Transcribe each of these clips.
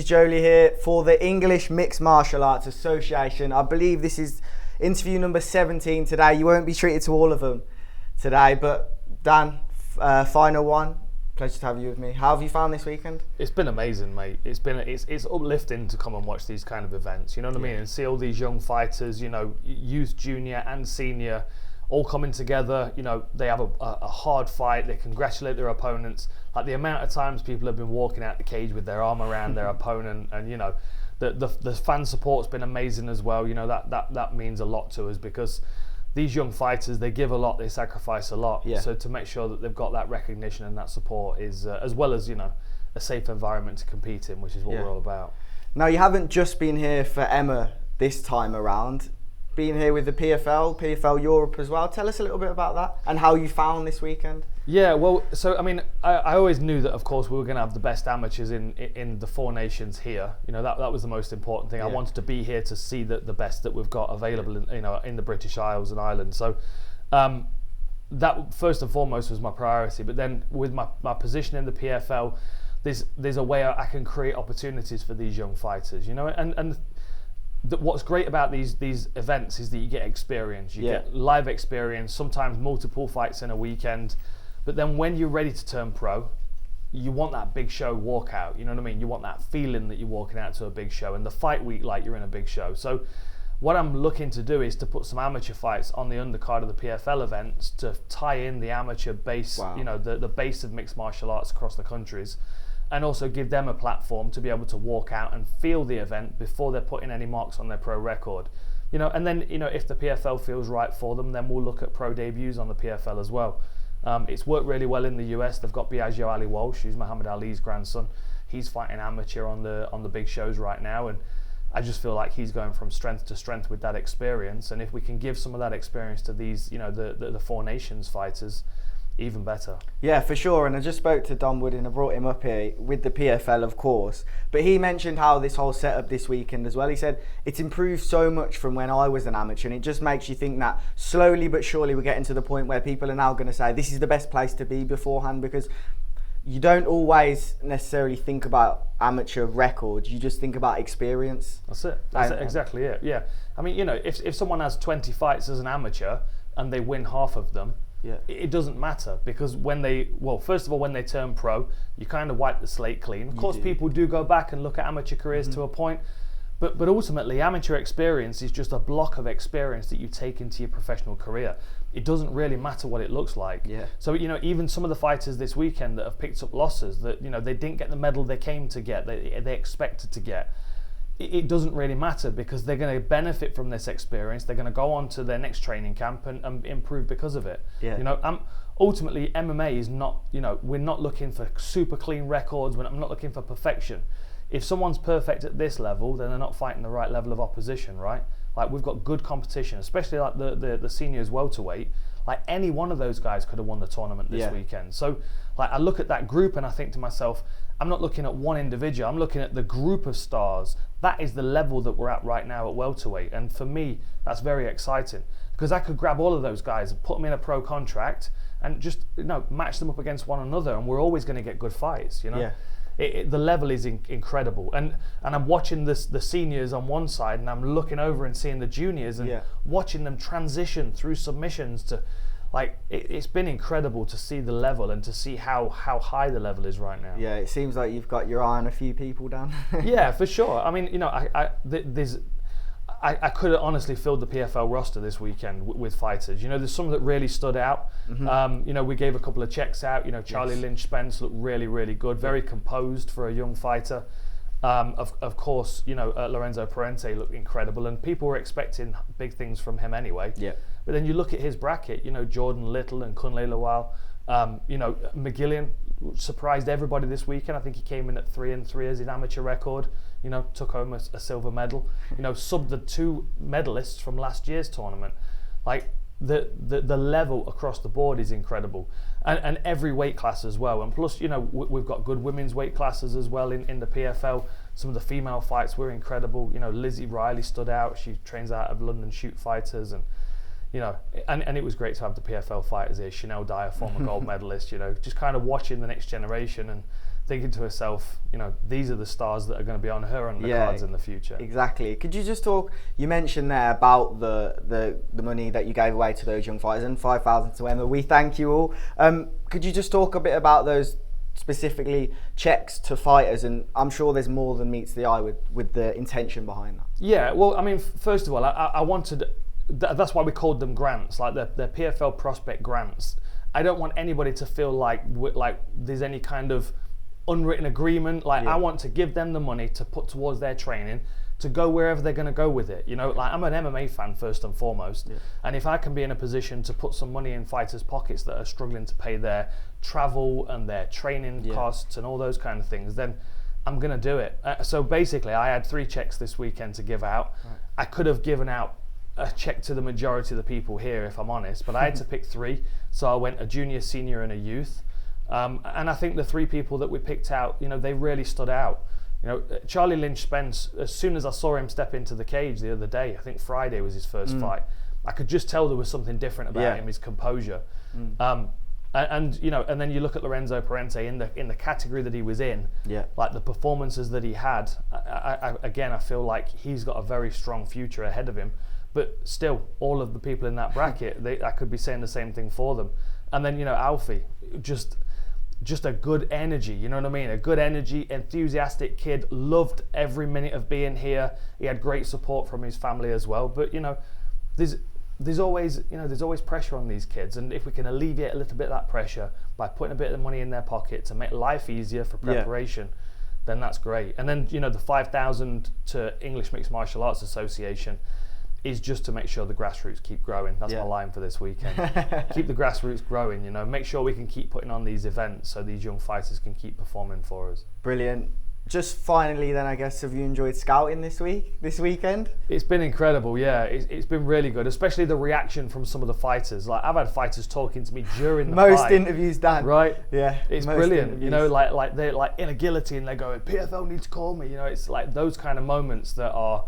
Joe Leigh here for the English Mixed Martial Arts Association. I believe this is interview number 17 today. You won't be treated to all of them today, but Dan, final one. Pleasure to have you with me. How have you found this weekend? It's been amazing, mate. It's uplifting to come and watch these kind of events. You know what I mean? And see all these young fighters, you know, youth, junior and senior, all coming together. You know, they have a hard fight. They congratulate their opponents. Like the amount of times people have been walking out the cage with their arm around their opponent, and you know, the fan support's been amazing as well. You know, that means a lot to us because these young fighters, they give a lot, they sacrifice a lot. Yeah. So to make sure that they've got that recognition and that support is, as well as, you know, a safe environment to compete in, which is what we're all about. Now, you haven't just been here for EMMAA this time around. Been here with the PFL Europe as well. Tell us a little bit about that and how you found this weekend. Yeah, well, so I mean, I always knew that, of course, we were going to have the best amateurs in the four nations here. You know, that was the most important thing. I wanted to be here to see the best that we've got available, in the British Isles and Ireland. So that first and foremost was my priority. But then with my position in the PFL, there's a way I can create opportunities for these young fighters. You know, and what's great about these events is that you get experience. You get live experience. Sometimes multiple fights in a weekend. But then when you're ready to turn pro, you want that big show walkout. You know what I mean? You want that feeling that you're walking out to a big show, and the fight week like you're in a big show. So what I'm looking to do is to put some amateur fights on the undercard of the PFL events to tie in the amateur base, you know, the base of mixed martial arts across the countries, and also give them a platform to be able to walk out and feel the event before they're putting any marks on their pro record. You know, and then, you know, if the PFL feels right for them, then we'll look at pro debuts on the PFL as well. It's worked really well in the US. They've got Biagio Ali Walsh, who's Muhammad Ali's grandson. He's fighting amateur on the big shows right now, and I just feel like he's going from strength to strength with that experience. And if we can give some of that experience to these, you know, the Four Nations fighters, even better. Yeah, for sure. And I just spoke to Don Wood and I brought him up here with the PFL, of course. But he mentioned how this whole setup this weekend as well. He said it's improved so much from when I was an amateur, and it just makes you think that slowly but surely we're getting to the point where people are now going to say this is the best place to be beforehand, because you don't always necessarily think about amateur records. You just think about experience. That's it. That's exactly it. Yeah. I mean, you know, if someone has 20 fights as an amateur and they win half of them, it doesn't matter, because first of all, when they turn pro, you kind of wipe the slate clean. Of course, people do go back and look at amateur careers to a point, but ultimately, amateur experience is just a block of experience that you take into your professional career. It doesn't really matter what it looks like. Yeah. So, you know, even some of the fighters this weekend that have picked up losses, that, you know, they didn't get the medal they came to get, they expected to get. It doesn't really matter, because they're going to benefit from this experience. They're going to go on to their next training camp and improve because of it. Yeah. You know, ultimately, MMA is not, you know, we're not looking for super clean records. I'm not looking for perfection. If someone's perfect at this level, then they're not fighting the right level of opposition, right? Like, we've got good competition, especially like the seniors welterweight. Like, any one of those guys could have won the tournament this weekend. So, like, I look at that group and I think to myself, I'm not looking at one individual, I'm looking at the group of stars. That is the level that we're at right now at welterweight. And for me, that's very exciting, because I could grab all of those guys and put them in a pro contract and just, you know, match them up against one another, and we're always going to get good fights, you know? Yeah. The level is incredible, and I'm watching the seniors on one side, and I'm looking over and seeing the juniors and watching them transition through submissions to, like, it's been incredible to see the level and to see how high the level is right now. Yeah, it seems like you've got your eye on a few people, Dan. Yeah, for sure. I mean, you know, I could have honestly filled the PFL roster this weekend with fighters. You know, there's some that really stood out. You know, we gave a couple of checks out. You know, Charlie Lynch Spence looked really, really good, very composed for a young fighter. Of course, you know, Lorenzo Parente looked incredible, and people were expecting big things from him anyway. Yeah. But then you look at his bracket, you know, Jordan Little and Kunle Lawal, you know, McGillian surprised everybody this weekend. I think he came in at 3-3 as his amateur record. You know, took home a silver medal. You know, subbed the two medalists from last year's tournament. Like, the level across the board is incredible, and every weight class as well. And plus, you know, we've got good women's weight classes as well in the PFL. Some of the female fights were incredible. You know, Lizzie Riley stood out. She trains out of London Shoot Fighters, and you know, and it was great to have the PFL fighters here. Shanelle Dyer, former gold medalist. You know, just kind of watching the next generation and thinking to herself, you know, these are the stars that are going to be on her undercards in the future. Exactly. Could you just talk? You mentioned there about the money that you gave away to those young fighters and 5,000 to Emma. We thank you all. Could you just talk a bit about those specifically checks to fighters? And I'm sure there's more than meets the eye with the intention behind that. Yeah. Well, I mean, first of all, I wanted. That's why we called them grants, like they're PFL prospect grants. I don't want anybody to feel like there's any kind of unwritten agreement. I want to give them the money to put towards their training to go wherever they're going to go with it. You know, like I'm an MMA fan first and foremost, and if I can be in a position to put some money in fighters' pockets that are struggling to pay their travel and their training costs and all those kind of things, then I'm going to do it. So basically, I had 3 checks this weekend to give out. Right. I could have given out a check to the majority of the people here, if I'm honest, but I had to pick 3. So I went a junior, senior, and a youth. And I think the 3 people that we picked out, you know, they really stood out. You know, Charlie Lynch Spence, as soon as I saw him step into the cage the other day, I think Friday was his first fight, I could just tell there was something different about him, his composure. And you know, and then you look at Lorenzo Parente in the category that he was in, like the performances that he had. I feel like he's got a very strong future ahead of him. But still, all of the people in that bracket, I could be saying the same thing for them. And then, you know, Alfie, just a good energy, you know what I mean? A good energy, enthusiastic kid, loved every minute of being here. He had great support from his family as well. But, you know, there's always pressure on these kids. And if we can alleviate a little bit of that pressure by putting a bit of money in their pocket to make life easier for preparation, then that's great. And then, you know, the 5,000 to English Mixed Martial Arts Association is just to make sure the grassroots keep growing. That's my line for this weekend. Keep the grassroots growing, you know, make sure we can keep putting on these events so these young fighters can keep performing for us. Brilliant. Just finally then, I guess, have you enjoyed scouting this weekend? It's been incredible, yeah. It's been really good, especially the reaction from some of the fighters. Like, I've had fighters talking to me during the fight. Most interviews done. Right? Yeah. It's brilliant. Interviews. You know, like they're like in a guillotine, they're going, PFL needs to call me. You know, it's like those kind of moments that are,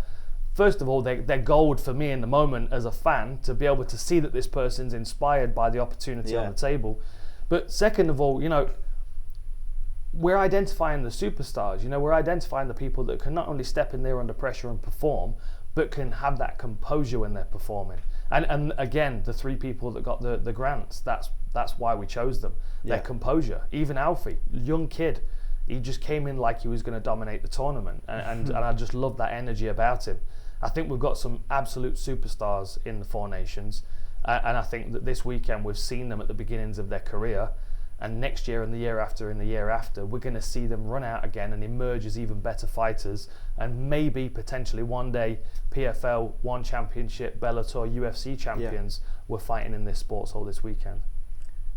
first of all, they're gold for me in the moment as a fan to be able to see that this person's inspired by the opportunity on the table. But second of all, you know, we're identifying the superstars. You know, we're identifying the people that can not only step in there under pressure and perform, but can have that composure when they're performing. And again, the 3 people that got the grants, that's why we chose them. Their composure. Even Alfie, young kid, he just came in like he was going to dominate the tournament, and I just love that energy about him. I think we've got some absolute superstars in the 4 nations, and I think that this weekend we've seen them at the beginnings of their career, and next year and the year after and the year after, we're going to see them run out again and emerge as even better fighters, and maybe potentially one day PFL, One Championship, Bellator, UFC champions were fighting in this sports hall this weekend.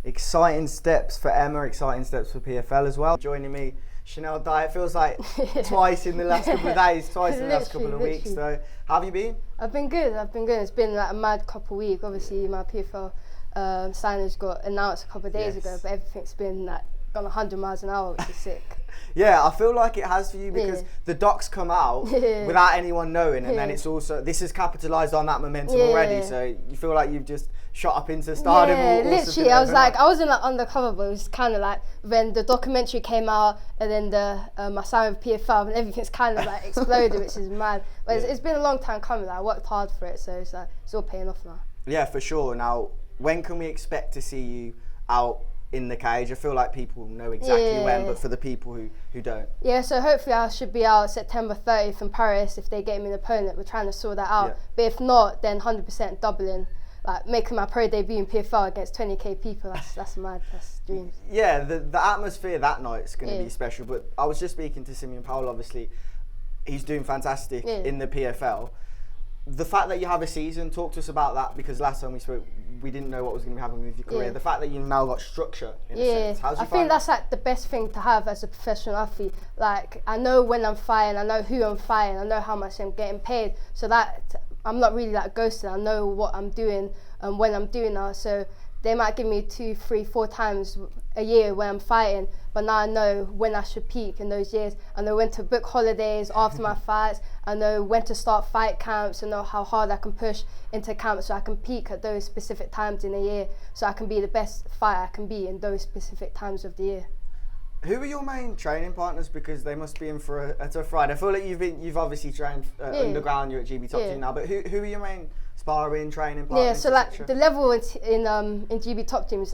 Exciting steps for Emma, exciting steps for PFL as well. Joining me, Shanelle Dyer. It feels like twice in the last couple of days, twice in the last couple of weeks. So, how have you been? I've been good. It's been like a mad couple of weeks. Obviously, my PFL signage got announced a couple of days ago, but everything's been like gone 100 miles an hour, which is sick. Yeah, I feel like it has for you because the docs come out without anyone knowing, and then it's also, this has capitalised on that momentum already, so you feel like you've just shot up into stardom. Yeah, literally, I wasn't like undercover, but it was kind of like when the documentary came out and then my sign with PFL and everything's kind of like exploded, which is mad. But it's been a long time coming. I worked hard for it, so it's all paying off now. Yeah, for sure. Now, when can we expect to see you out in the cage? I feel like people know exactly when, but for the people who don't. Yeah, so hopefully I should be out September 30th in Paris if they get me an opponent. We're trying to sort that out. But if not, then 100% doubling, like making my pro debut in PFL against 20k people. That's mad. That's dreams. Yeah, the atmosphere that night is going to be special. But I was just speaking to Simeon Powell. Obviously, he's doing fantastic in the PFL. The fact that you have a season, talk to us about that, because last time we spoke, we didn't know what was going to be happening with your career. The fact that you've now got structure, in a sense. I think that's like the best thing to have as a professional athlete. Like, I know when I'm fighting, I know who I'm fighting, I know how much I'm getting paid, so that I'm not really like ghosted. I know what I'm doing and when I'm doing that. So they might give me 2, 3, 4 times a year when I'm fighting, but now I know when I should peak in those years. I know when to book holidays after my fights. I know when to start fight camps. I know how hard I can push into camps so I can peak at those specific times in a year, so I can be the best fighter I can be in those specific times of the year. Who are your main training partners? Because they must be in for a tough ride. I feel like you've obviously trained underground. You're at GB Top Team now, but who are your main sparring training partners? Yeah, so like the level in GB Top Team is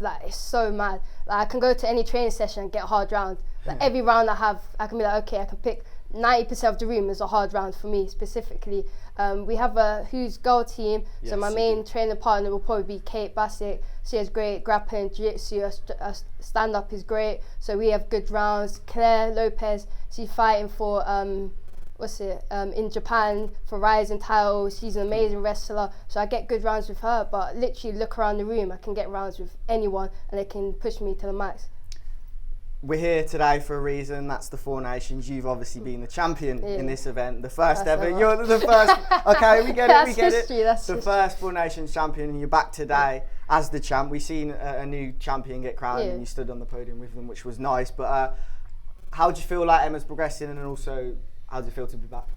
like it's so mad. Like I can go to any training session and get a hard round. Like every round I have, I can be like, okay, I can pick 90% of the room is a hard round for me specifically. We have a Who's Girl team, so my main training partner will probably be Kate Bassett. She has great grappling, jiu-jitsu, stand-up is great, so we have good rounds. Claire Lopez, she's fighting for in Japan for rising titles. She's an amazing wrestler, so I get good rounds with her, but literally look around the room, I can get rounds with anyone and they can push me to the max. We're here today for a reason. That's the Four Nations. You've obviously been the champion in this event, the first ever. You're the first. Okay, we get it. We get history, it. That's the history. First Four Nations champion, and you're back today as the champ. We've seen a new champion get crowned, and you stood on the podium with them, which was nice. But how do you feel like Emma's progressing, and also how do you feel to be back?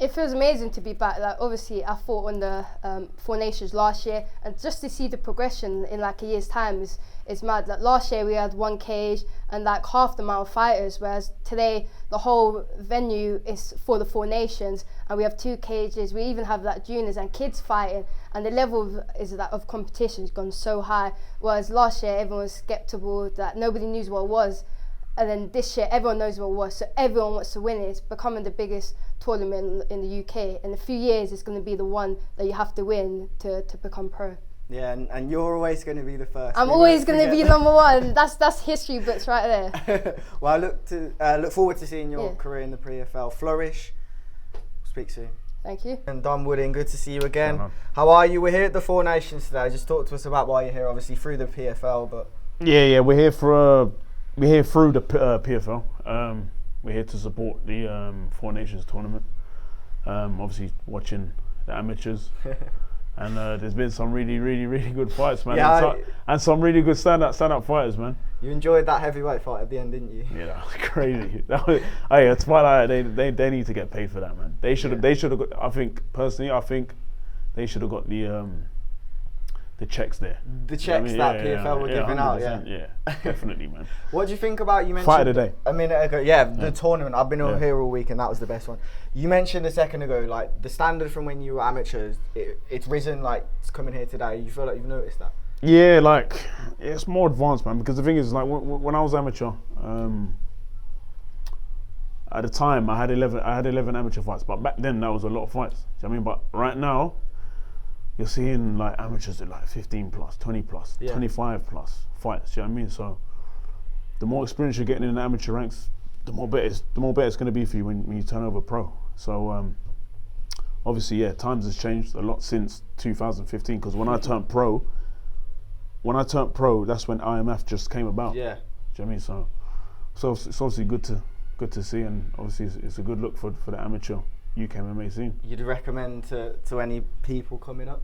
It feels amazing to be back. Like obviously, I fought on the Four Nations last year, and just to see the progression in like a year's time is mad. Like last year we had one cage and like half the amount of fighters, whereas today the whole venue is for the Four Nations, and we have 2 cages. We even have like juniors and kids fighting, and the level of competition has gone so high. Whereas last year everyone was skeptical, that nobody knew what it was. And then this year, everyone knows what it was, so everyone wants to win it. It's becoming the biggest tournament in the UK. In a few years, it's going to be the one that you have to win to become pro. Yeah, and you're always going to be the first. I'm always going to be number one. That's history books right there. Well, I look forward to seeing your career in the PFL flourish. Speak soon. Thank you. And Don Wooding, good to see you again. How are you? We're here at the Four Nations today. Just talk to us about why you're here, obviously through the PFL, but... Yeah, we're here through the PFL. We're here to support the Four Nations tournament. Obviously watching the amateurs, and there's been some really good fights, man. Yeah, and some really good stand-up fighters, man. You enjoyed that heavyweight fight at the end, didn't you? Yeah, that was crazy. It's fight they need to get paid for that, man. They should have got. I think they should have got the checks there. The checks that PFL were giving out, yeah, definitely, man. What do you think about, you mentioned fight of the day a minute ago, the tournament. I've been here all week and that was the best one. You mentioned a second ago, like the standard from when you were amateurs, it's risen, like it's coming here today. You feel like you've noticed that? Yeah, like it's more advanced, man. Because the thing is, like when I was amateur, at the time I had 11 amateur fights, but back then that was a lot of fights. Do you know what I mean? But right now, you're seeing like amateurs at like 15 plus, 20 plus, 25 plus fights. Do you know what I mean? So the more experience you're getting in the amateur ranks, the more better it's going to be for you when you turn over pro. So obviously, times has changed a lot since 2015. Because when I turned pro, that's when IMF just came about. Yeah. Do you know what I mean? So it's obviously good to see, and obviously it's a good look for the amateur UK MMA scene. You'd recommend to any people coming up?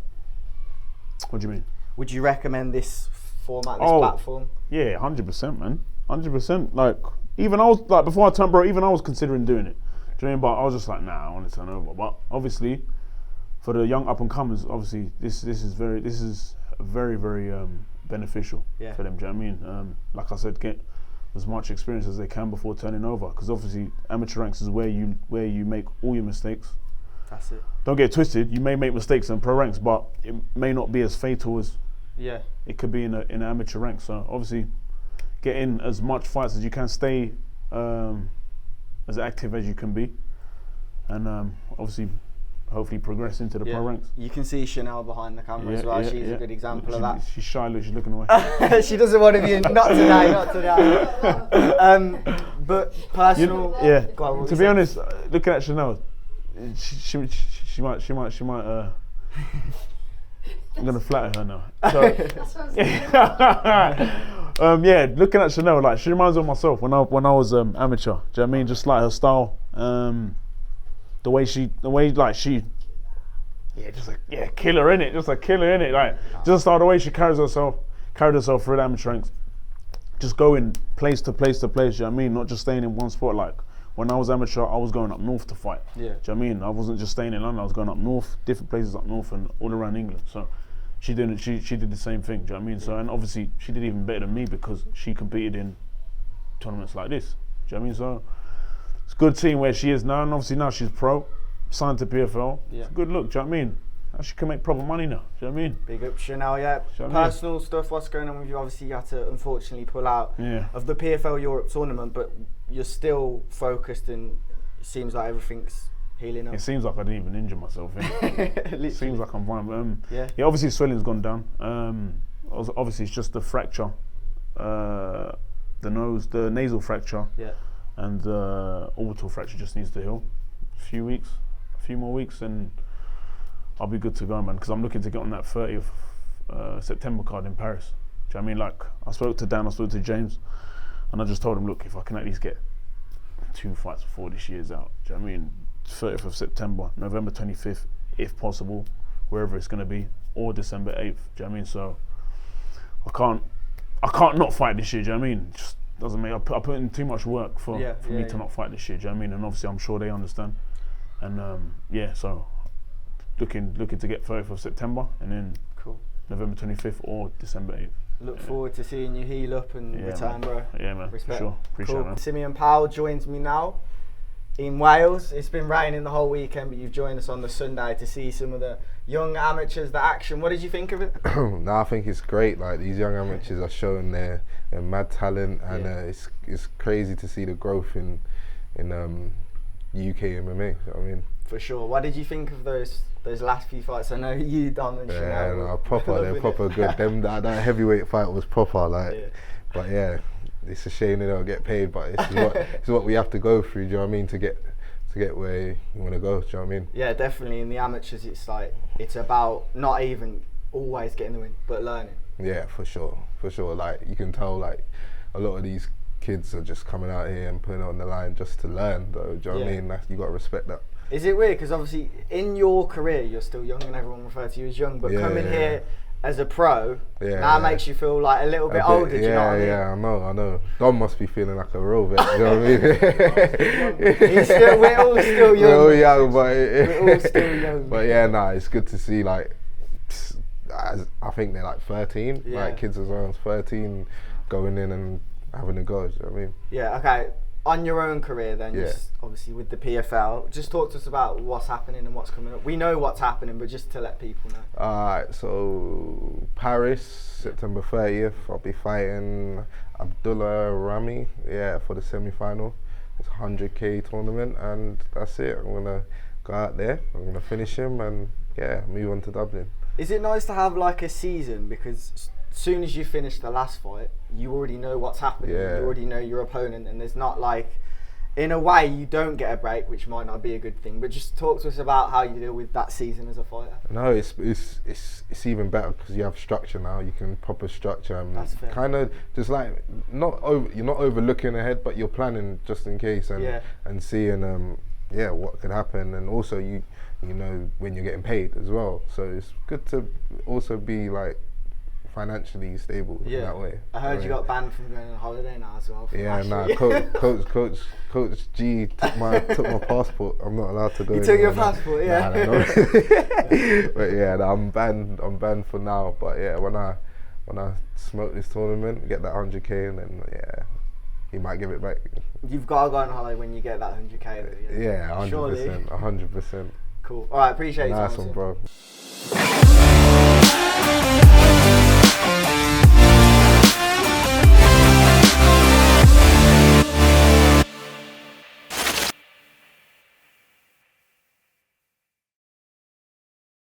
What do you mean? Would you recommend this format, this platform? Yeah, 100%, man. 100%. Like, even I was, like, before I turned pro, even I was considering doing it. Do you know what I mean? But I was just like, nah, I want to turn over. But obviously, for the young up and comers, obviously, this is very beneficial for them. Do you know what I mean? Like I said, get as much experience as they can before turning over, because obviously amateur ranks is where you make all your mistakes. That's it. Don't get twisted. You may make mistakes in pro ranks, but it may not be as fatal as it could be in an amateur rank. So obviously, get in as much fights as you can. Stay as active as you can be, and obviously, hopefully progress into the pro ranks. You can see Shanelle behind the camera as well. She's a good example of that. She's shy, she's looking away. She doesn't want to be in. Not today. But personal. Go on, to be honest, looking at Shanelle, she might. I'm gonna flatter her now. So, looking at Shanelle, like she reminds me of myself when I was amateur. Do you know what I mean? Just like her style, the way killer innit, just a killer innit. Like just the way she carried herself through the amateur ranks, just going place to place. You know what I mean? Not just staying in one spot. Like when I was amateur, I was going up north to fight. Do you know what I mean? I wasn't just staying in London. I was going up north, different places up north and all around England. So she did the same thing. Do you know what I mean? So, and obviously she did even better than me because she competed in tournaments like this. Do you know what I mean? So it's good seeing where she is now, and obviously now she's pro, signed to PFL. Yeah. It's a good look. Do you know what I mean? Now she can make proper money now. Do you know what I mean? Big up Shanelle, yeah. Do you know what I mean? Personal stuff, what's going on with you? Obviously, you had to unfortunately pull out of the PFL Europe tournament, but you're still focused, and it seems like everything's healing up. It seems like I didn't even injure myself. It seems like I'm fine. But, yeah. Obviously swelling's gone down. Obviously it's just the fracture, the nasal fracture, and the orbital fracture just needs to heal. A few more weeks, and I'll be good to go, man. Because I'm looking to get on that 30th September card in Paris. Do you know what I mean? Like, I spoke to Dan, I spoke to James, and I just told him, look, if I can at least get 2 fights before this year's out. Do you know what I mean? 30th of September, November 25th, if possible, wherever it's going to be, or December 8th. Do you know what I mean? So I can't not fight this year. Do you know what I mean? Just doesn't make. I put in too much work for me to not fight this year. Do you know what I mean? And obviously, I'm sure they understand. And so looking to get 30th of September, and then November 25th or December 8th. Look forward to seeing you heal up and return, man. bro. Yeah, man. Respect. For sure. Appreciate it, man. Simeon Powell joins me now in Wales. It's been raining the whole weekend, but you've joined us on the Sunday to see some of the young amateurs, the action. What did you think of it? No, I think it's great. Like, these young amateurs are showing their mad talent, and it's crazy to see the growth in UK MMA. I mean, for sure. What did you think of those last few fights? I know you, Dom, and Shanelle. Yeah, no, proper. They're proper good. That heavyweight fight was proper. Like, but yeah, it's a shame they don't get paid. But it's what we have to go through. Do you know what I mean? To get where you want to go. Do you know what I mean? Yeah, definitely. In the amateurs, it's about not even always getting the win, but learning. Yeah, for sure. Like, you can tell, like, a lot of these kids are just coming out here and putting it on the line just to learn. Though, do you know what I mean? You got to respect that. Is it weird? Because obviously in your career you're still young and everyone refers to you as young, but coming here as a pro now makes you feel like a little bit older. Do you know what I mean? Yeah, I know. Dom must be feeling like a real vet. You know what I mean? We're all still young. We're all young, we're all still young. But it's good to see. Like, I think they're like 13. Like, kids as around 13 going in and having a go. Do you know what I mean? Yeah. Okay. On your own career then, just obviously with the PFL, just talk to us about what's happening and what's coming up. We know what's happening, but just to let people know. Alright, so Paris, September 30th, I'll be fighting Abdullah Rami, for the semi-final. It's a 100k tournament, and that's it. I'm going to go out there, I'm going to finish him, and move on to Dublin. Is it nice to have like a season, because as soon as you finish the last fight, you already know what's happening. You already know your opponent, and there's not like, in a way, you don't get a break, which might not be a good thing. But just talk to us about how you deal with that season as a fighter. No, it's even better because you have structure now. You can proper structure and kind of just like you're not overlooking ahead, but you're planning just in case and seeing what could happen, and also you know when you're getting paid as well. So it's good to also be like financially stable in that way. I heard you got banned from going on holiday now as well. Coach G took my passport. I'm not allowed to go. He took your passport, But I'm banned for now. But when I smoke this tournament, get that 100k, and then he might give it back. You've got to go on holiday when you get that 100k. Though, yeah, 100%. Cool. All right, appreciate it. Nice one, bro.